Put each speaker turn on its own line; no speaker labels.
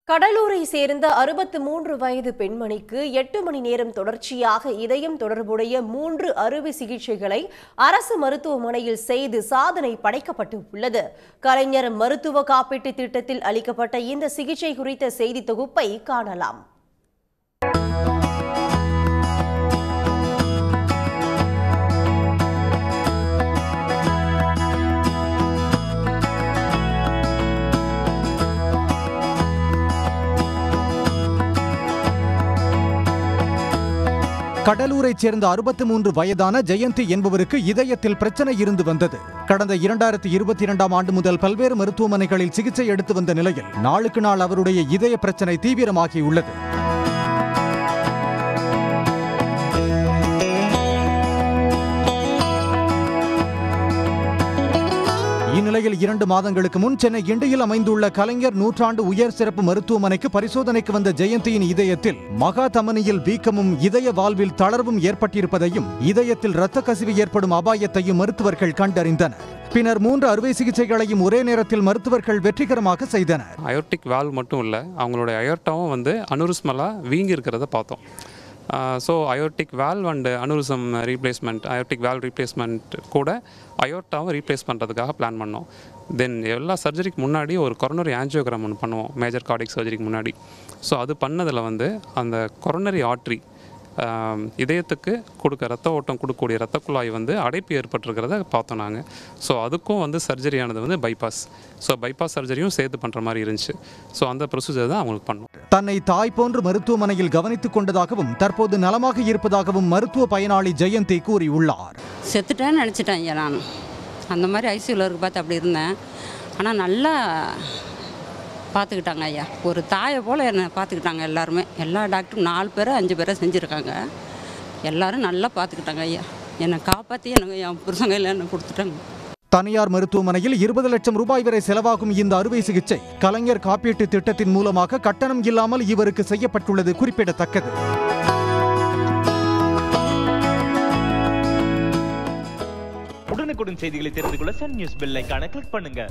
கடலூரை சேர்ந்த 63 வயது பெண்மணிக்கு 8 மணி நேரம் தொடர்ச்சியாக இதயம் தொடர்புடைய 3 அறுவை சிகிச்சைகளை அரசு மருத்துவமனையில் செய்து சாதனை படைக்கப்பட்டு உள்ளது. கலைஞர் மருத்துவ காப்பீட்டு திட்டத்தில் அளிக்கப்பட்ட இந்த சிகிச்சை குறித்த செய்தி தொகுப்பை காணலாம்.
கடலூரைச் சேர்ந்த 63 வயதான ஜெயந்தி என்பவருக்கு இதயத்தில் பிரச்சனை இருந்து வந்தது. கடந்த 2022ஆம் ஆண்டு முதல் பல்வேறு மருத்துவமனைகளில் சிகிச்சை எடுத்து வந்த நிலையில் நாளுக்கு நாள் அவருடைய இதய பிரச்சனை தீவிரமாகியுள்ளது. இந்நிலையில் 2 மாதங்களுக்கு முன் சென்னை கிண்டியில் அமைந்துள்ள கலைஞர் நூற்றாண்டு உயர் சிறப்பு மருத்துவமனைக்கு பரிசோதனைக்கு வந்த ஜெயந்தியின் இதயத்தில் மகா தமனியில் வீக்கமும் இதய வால்வில் தளர்வும் ஏற்பட்டிருப்பதையும் இதயத்தில் இரத்த கசிவு ஏற்படும் அபாயத்தையும் மருத்துவர்கள் கண்டறிந்தனர். பின்னர் 3 அறுவை சிகிச்சைகளையும் ஒரே நேரத்தில் மருத்துவர்கள் வெற்றிகரமாக செய்தனர்.
அயோர்டிக் வால்வ் மட்டும் இல்லை, அவங்களுடைய அயோர்ட்டாவும் அனுரிஸ்மலா வீங்கி இருக்கிறத பார்த்தோம். So aortic valve and aneurysm replacement, aortic valve replacement கூட அயோர்ட்டாவும் ரீப்ளேஸ் பண்ணுறதுக்காக பிளான் பண்ணோம். தென் எல்லா சர்ஜரிக்கு முன்னாடி ஒரு கொரோனரி ஆஞ்சியோகிராம் ஒன்று பண்ணுவோம், மேஜர் கார்டிக் சர்ஜரிக்கு முன்னாடி. ஸோ அது பண்ணதில் அந்த கொரோனரி ஆர்ட்ரி இதயத்துக்கு ரத்த ஓட்டம் கொடுக்கக்கூடிய ரத்த குழாய் அடைப்பு ஏற்பட்டிருக்கிறத பார்த்தோம் நாங்கள். ஸோ அதுக்கும் சர்ஜரியானது பைபாஸ். ஸோ பைபாஸ் சர்ஜரியும் சேர்த்து பண்ணுற மாதிரி இருந்துச்சு. ஸோ அந்த ப்ரொசீஜர் தான் அவங்களுக்கு பண்ணோம்.
தன்னை தாய் போன்று மருத்துவமனையில் கவனித்துக் கொண்டதாகவும் தற்போது நலமாக இருப்பதாகவும் மருத்துவ பயனாளி ஜெயந்தி கூறியுள்ளார்.
செத்துட்டேன்னு நினச்சிட்டேன் ஐயா, நான் அந்த மாதிரி ஐசியூவில் இருக்கு பார்த்து அப்படி இருந்தேன். ஆனால் நல்லா பார்த்துக்கிட்டாங்க ஐயா, ஒரு தாயை போல் என்னை பார்த்துக்கிட்டாங்க எல்லாருமே. எல்லா டாக்டரும் 4 பேரை 5 பேரை செஞ்சுருக்காங்க. எல்லோரும் நல்லா பார்த்துக்கிட்டாங்க ஐயா. என்னை காப்பாற்றி எனக்கு என் புருஷங்கையில் என்னை கொடுத்துட்டாங்க.
தனியார் மருத்துவமனையில் 20 லட்சம் ரூபாய் வரை செலவாகும் இந்த அறுவை சிகிச்சை கலைஞர் காப்பீட்டு திட்டத்தின் மூலமாக கட்டணம் இல்லாமல் இவருக்கு செய்யப்பட்டுள்ளது குறிப்பிடத்தக்கது.
உடனுக்குடன் செய்திகளை தெரிந்து கொள்ள சன் நியூஸ் பெல் ஐகானை கிளிக் பண்ணுங்க.